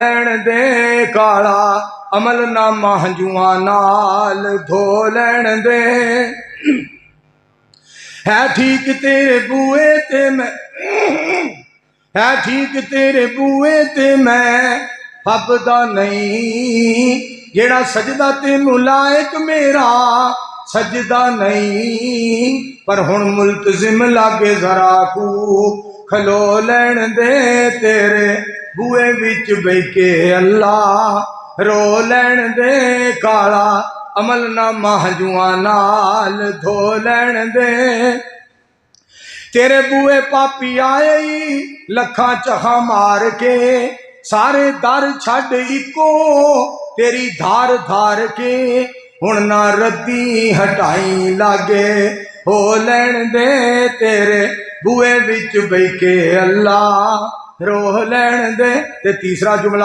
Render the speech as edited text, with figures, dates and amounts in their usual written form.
लैण दे काला अमल नामा हंजुआ नाल धो लैण दे। है ठीक तेरे बूए ते मैं, है ठीक तेरे बूए ते मैं फबदा नहीं। जेड़ा सजदा तेनू लायक मेरा सजदा नहीं। पर हुण मुल्तजिम लागे जरा कू खलो लैण दे तेरे बूए विच बैके अल्लाह रो लैण दे काला अमल नामा हंजुआ नाल धो लैण दे। तेरे बूए पापी आए लखा चखा मार के सारे दर छड़ इको तेरी धार धार के। हुण ना रद्दी हटाई लागे हो लैण दे तेरे बूए विच बैके अल्लाह रो लैण दे। ते तीसरा जुमला